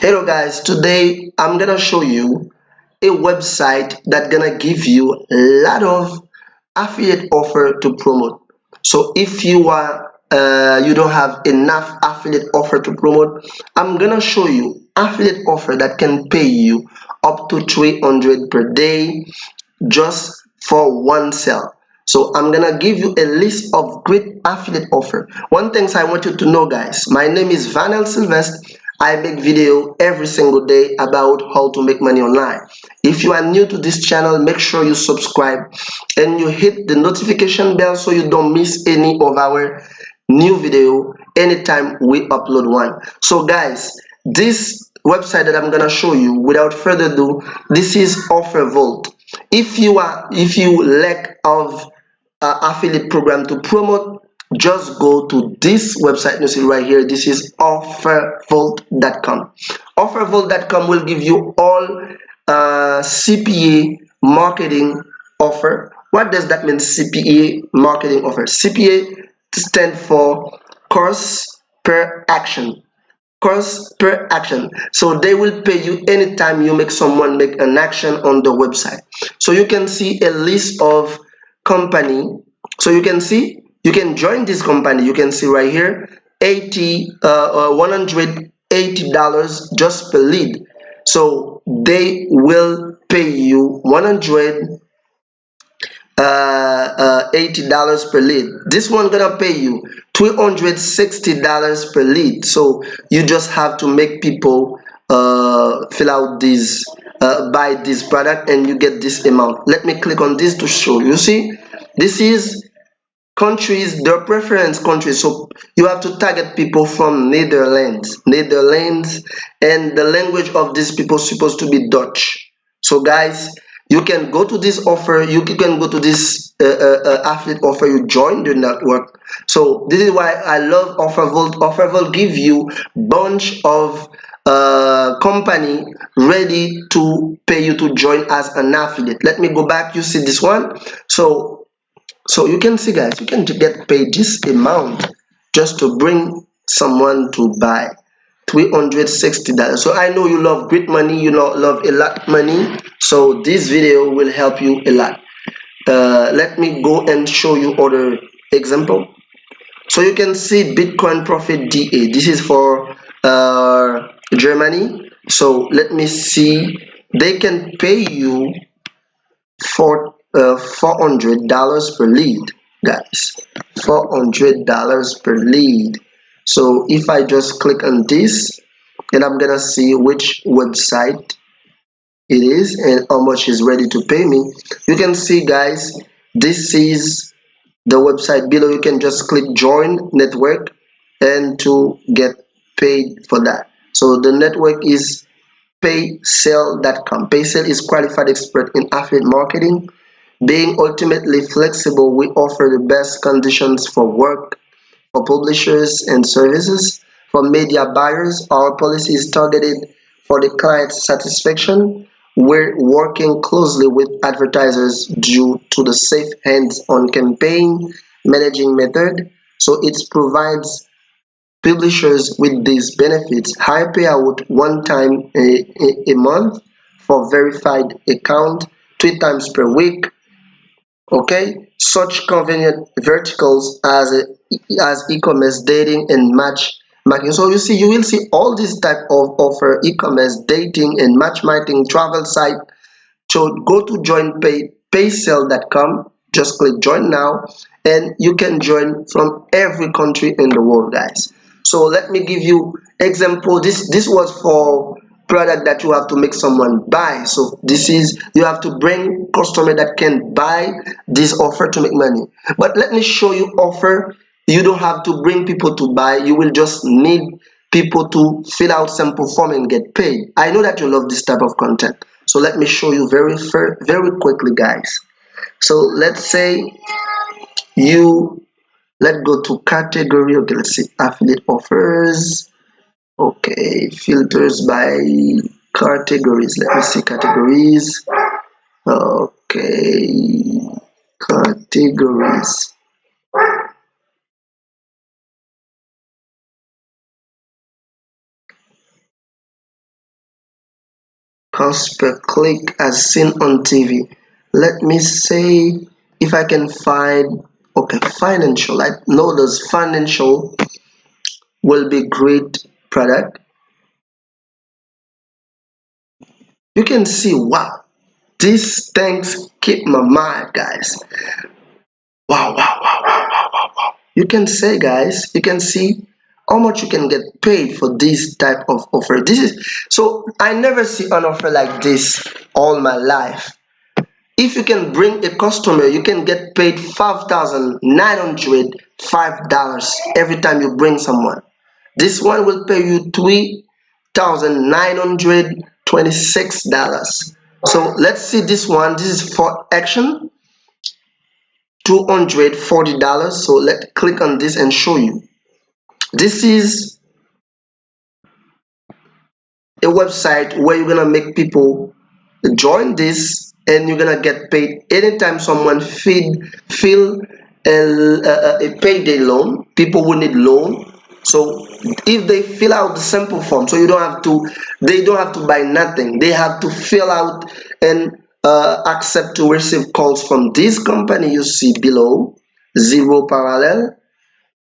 Hello guys, today I'm gonna show you a website that gonna give you a lot of affiliate offer to promote. So if you don't have enough affiliate offer to promote, I'm gonna show you affiliate offer that can pay you up to 300 per day just for one sale. So I'm gonna give you a list of great affiliate offer. One thing I want you to know, guys, my name is Sylvester. I make video every single day about how to make money online. If you are new to this channel, make sure you subscribe and you hit the notification bell so you don't miss any of our new video anytime we upload one. So guys, this website that I'm gonna show you, without further ado, this is Offer Vault. If you lack of affiliate program to promote, just go to this website you see right here. This is offervault.com. Offervault.com will give you all CPA marketing offer. What does that mean, CPA marketing offer? CPA stand for course per action. Cost per action. So they will pay you anytime you make someone make an action on the website. So you can see a list of company. So you can see you can join this company. You can see right here 180 dollars just per lead. So they will pay you 80 dollars per lead. This one gonna pay you $360 per lead. So you just have to make people fill out this buy this product and you get this amount. Let me click on this to show you. See, this is countries, their preference countries. So you have to target people from Netherlands, and the language of these people is supposed to be Dutch. So guys, you can go to this offer, you can go to this affiliate offer, you join the network. So this is why I love Offervault. Offervault give you bunch of company ready to pay you to join as an affiliate. Let me go back. You see this one. So you can see, guys, you can get paid this amount just to bring someone to buy $360. So I know you love great money, you know, love a lot money. So this video will help you a lot. Let me go and show you other example. So you can see Bitcoin Profit DA. This is for Germany. So let me see. They can pay you for $400 per lead, guys. $400 per lead. So if I just click on this, and I'm gonna see which website it is and how much is ready to pay me. You can see, guys, this is the website below. You can just click join network and to get paid for that. So the network is paysell.com. Paysell is qualified expert in affiliate marketing. Being ultimately flexible, we offer the best conditions for work for publishers and services. For media buyers, our policy is targeted for the client's satisfaction. We're working closely with advertisers due to the safe hands-on campaign managing method. So it provides publishers with these benefits: high payout one time a month for verified account, 3 times per week. Okay, such convenient verticals as e-commerce, dating, and matchmaking. So you see, you will see all these type of offer: e-commerce, dating, and matchmaking, travel site. So go to join paysell.com. Just click join now, and you can join from every country in the world, guys. So let me give you example. This was for product that you have to make someone buy. So this is, you have to bring customer that can buy this offer to make money. But let me show you offer you don't have to bring people to buy. You will just need people to fill out simple form and get paid. I know that you love this type of content, so let me show you very quickly, guys. So let's say you, let's go to category. Okay, let's see affiliate offers. Okay, filters by categories. Let me see categories. Okay, categories. cost per click as seen on TV. Let me say if I can find, okay, financial. I know those financial will be great product. You can see, wow, these things keep my mind, guys. Wow, wow, wow, wow, wow, wow, wow. You can say, guys, you can see how much you can get paid for this type of offer. This is so I never see an offer like this all my life. If you can bring a customer, you can get paid $5,905 every time you bring someone. This one will pay you $3,926. So let's see this one. This is for action, $240. So let's click on this and show you. This is a website where you're gonna make people join this and you're gonna get paid anytime someone fill a payday loan. People will need loan, so if they fill out the sample form, so you don't have to they don't have to buy nothing, they have to fill out and accept to receive calls from this company you see below, zero parallel,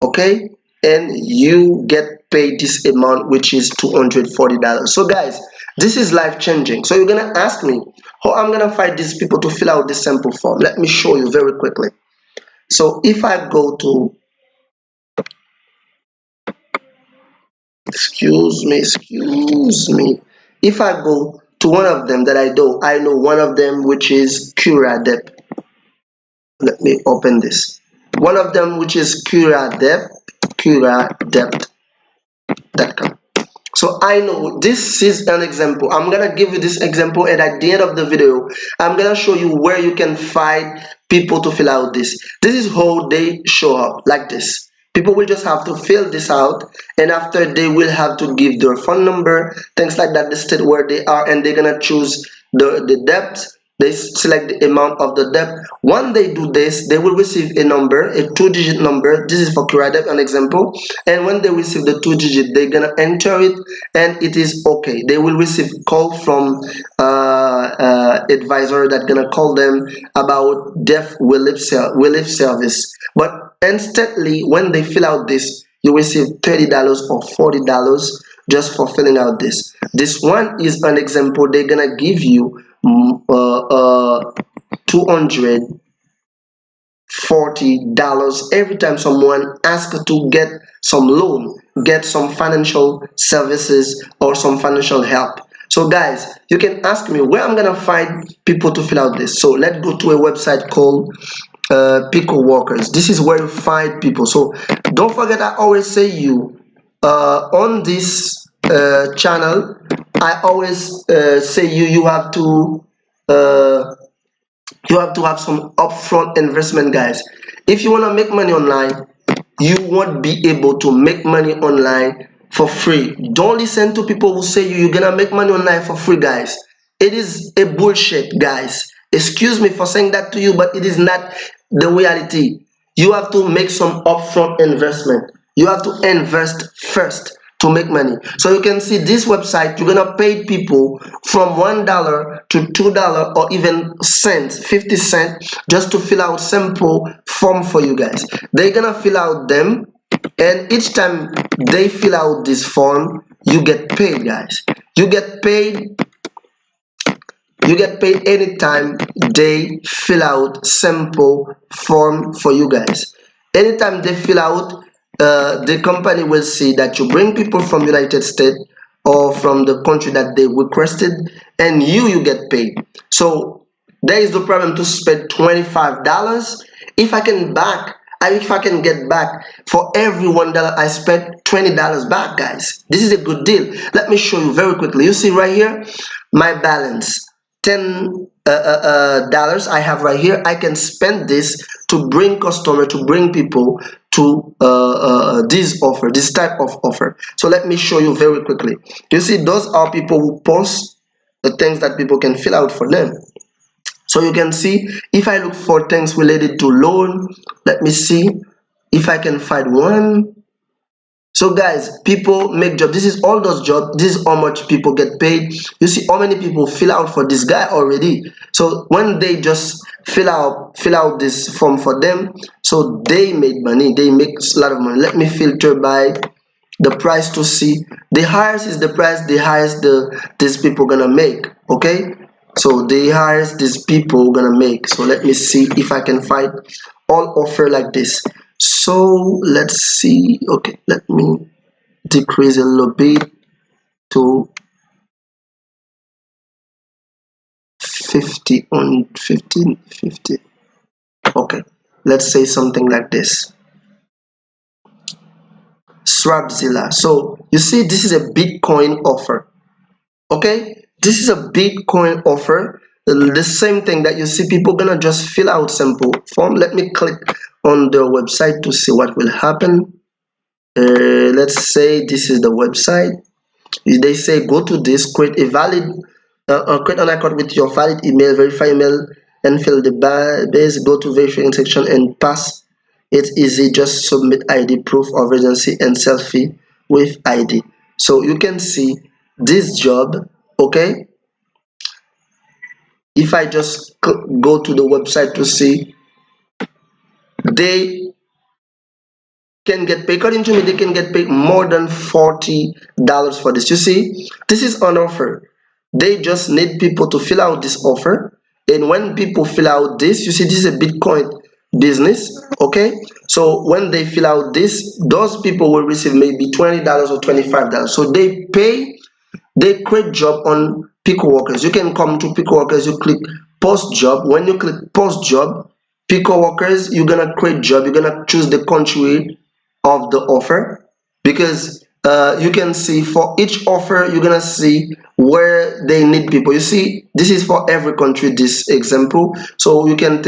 okay, and you get paid this amount, which is $240. So guys, this is life changing. So you're gonna ask me how I'm gonna find these people to fill out this sample form. Let me show you very quickly. So if I go to, excuse me, if I go to one of them that I know one of them, which is Curadep. Let me open this. One of them, which is Curadep.com. So I know this is an example. I'm gonna give you this example, and at the end of the video I'm gonna show you where you can find people to fill out this. This is how they show up, like this. People will just have to fill this out, and after they will have to give their phone number, things like that, the state where they are, and they're gonna choose the debt. They select the amount of the debt. When they do this, they will receive a number, a two-digit number. This is for credit, an example. And when they receive the two-digit, they're gonna enter it, and it is okay. They will receive call from advisor that gonna call them about deaf relief service. But instantly, when they fill out this, you receive $30 or $40 just for filling out this. This one is an example. They're gonna give you 240 every time someone asks to get some loan, get some financial services or some financial help. So guys, you can ask me where I'm gonna find people to fill out this. So let's go to a website called Pico Workers. This is where you find people. So don't forget, I always say you on this channel, I always say you have to uh, have some upfront investment, guys. If you want to make money online, you won't be able to make money online for free. Don't listen to people who say you're gonna make money online for free, guys. It is a bullshit, guys. Excuse me for saying that to you, but it is not the reality. You have to make some upfront investment. You have to invest first to make money. So you can see this website, you're gonna pay people from $1 to $2 or even cents, 50 cents, just to fill out simple form for you guys. They're gonna fill out them, and each time they fill out this form, you get paid, guys. You get paid. You get paid anytime they fill out simple form for you guys. Anytime they fill out, the company will see that you bring people from United States or from the country that they requested, and you get paid. So there is no problem to spend $25. If I can back, if I can get back for every $1 I spent, $20 back, guys. This is a good deal. Let me show you very quickly. You see right here, my balance. $10 I have right here. I can spend this to bring customer, to bring people to this offer, this type of offer. So let me show you very quickly. You see, those are people who post the things that people can fill out for them. So you can see, if I look for things related to loan, let me see if I can find one. So guys, people make job. This is all those jobs. This is how much people get paid. You see how many people fill out for this guy already. So when they just fill out this form for them, so they made money. They make a lot of money. Let me filter by the price to see. The highest is the price the highest these people gonna make. Okay, so the highest these people gonna make. So let me see if I can find all offer like this. So let's see. Okay, let me decrease a little bit to 50 on 15 50. Okay, let's say something like this. Swapzilla. So you see this is a Bitcoin offer. Okay, this is a Bitcoin offer. The same thing that you see people gonna just fill out simple form. Let me click on the website to see what will happen. Let's say this is the website. They say go to this, create a valid create an account with your valid email, verify email, and fill the base. Go to verification section and pass. It's easy, just submit ID, proof of residency, and selfie with ID. So you can see this job. Okay, if I just go to the website to see, they can get paid, according to me, they can get paid more than $40 for this. You see, this is an offer. They just need people to fill out this offer, and when people fill out this, you see, this is a Bitcoin business. Okay, so when they fill out this, those people will receive maybe $20 or $25. So they create job on Pico Workers. You can come to Pico Workers, you click post job. When you click post job, Pico Workers, you're gonna create job. You're gonna choose the country of the offer, because you can see for each offer you're gonna see where they need people. You see, this is for every country, this example. So you can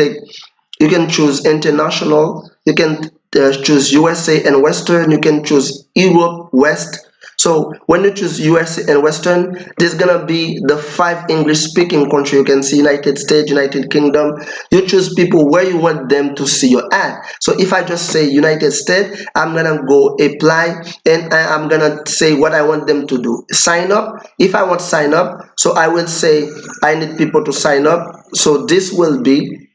choose international, you can choose USA and Western, you can choose Europe West. So when you choose USA and Western, there's gonna be the 5 English speaking country. You can see United States, United Kingdom. You choose people where you want them to see your ad. So if I just say United States, I'm gonna go apply, and I'm gonna say what I want them to do. Sign up. If I want sign up, so I will say I need people to sign up. So this will be,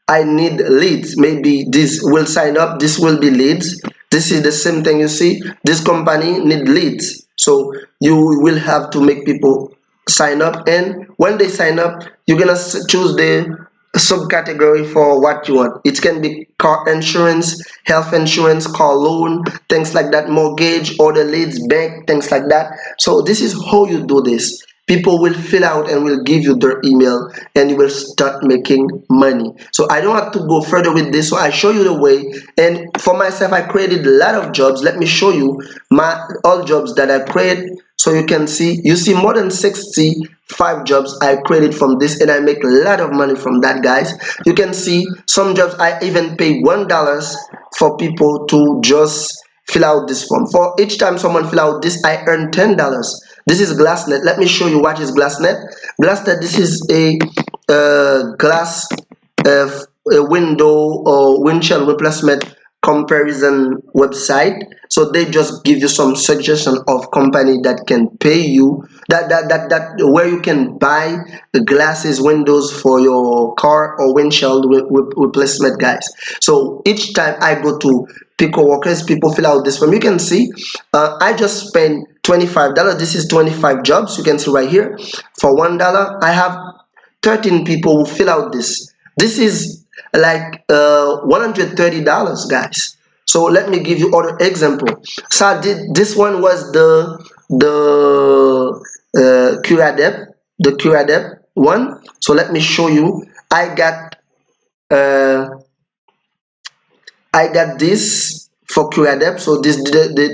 I need leads. Maybe this will sign up. This will be leads. This is the same thing. You see, this company need leads. So you will have to make people sign up. And when they sign up, you're gonna choose the subcategory for what you want. It can be car insurance, health insurance, car loan, things like that, mortgage, order leads, bank, things like that. So this is how you do this. People will fill out and will give you their email, and you will start making money. So I don't have to go further with this, so I show you the way. And for myself, I created a lot of jobs. Let me show you my all jobs that I created, so you can see. You see more than 65 jobs I created from this, and I make a lot of money from that, guys. You can see some jobs I even pay $1 for people to just fill out this form. For each time someone fill out this, I earn $10. This is glassnet. Let me show you what is glassnet. Glassnet, this is a glass a window or windshield replacement comparison website. So they just give you some suggestion of company that can pay you, that where you can buy the glasses, windows for your car or windshield replacement, guys. So each time I go to Pico Workers, people fill out this form. You can see I just spent $25. This is 25 jobs. You can see right here. For $1, I have 13 people who fill out this. This is like $130, guys. So let me give you other example. So I did, this one was the Curadep one. So let me show you. Uh, I got this for Curadep. So this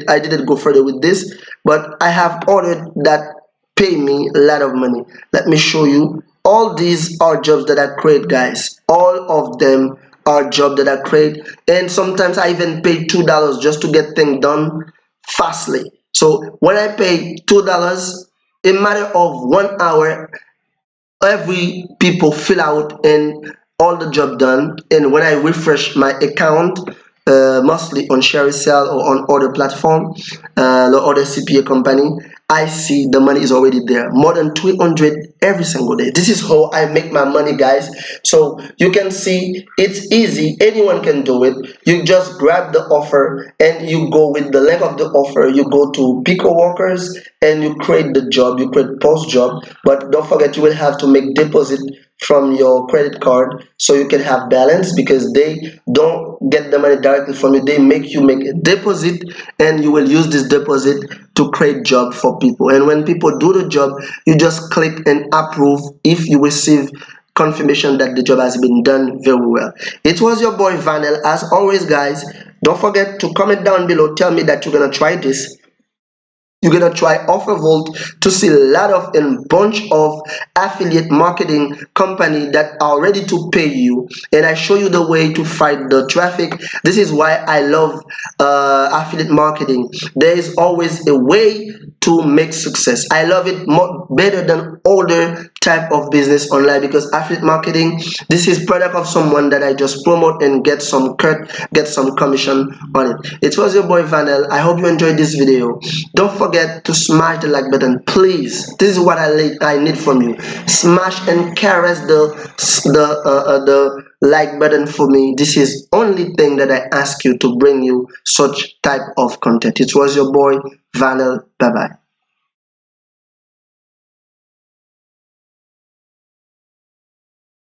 I didn't go further with this, but I have ordered that pay me a lot of money. Let me show you. All these are jobs that I create, guys. All of them are jobs that I create, and sometimes I even pay $2 just to get things done fastly. So when I pay $2, in matter of 1 hour, every people fill out and all the job done. And when I refresh my account, mostly on Sell or on other platform, or other CPA company, I see the money is already there, more than 300 every single day. This is how I make my money, guys. So you can see it's easy, anyone can do it. You just grab the offer and you go with the length of the offer, you go to Pico Workers and you create the job, you create post job. But don't forget, you will have to make deposit from your credit card so you can have balance, because they don't get the money directly from you, they make you make a deposit, and you will use this deposit to create job for people. And when people do the job, you just click and approve if you receive confirmation that the job has been done very well. It was your boy Vanel. As always, guys, don't forget to comment down below, tell me that you're gonna try this. You're gonna try OfferVault to see a lot of and bunch of affiliate marketing company that are ready to pay you, and I show you the way to fight the traffic. This is why I love affiliate marketing. There is always a way to make success. I love it more better than other type of business online, because affiliate marketing, this is product of someone that I just promote and get some cut, get some commission on it. It was your boy Vanel. I hope you enjoyed this video. Don't forget to smash the like button, please. This is what I need from you. Smash and caress the like button for me. This is only thing that I ask you to bring you such type of content. It was your boy Vanel. Bye bye.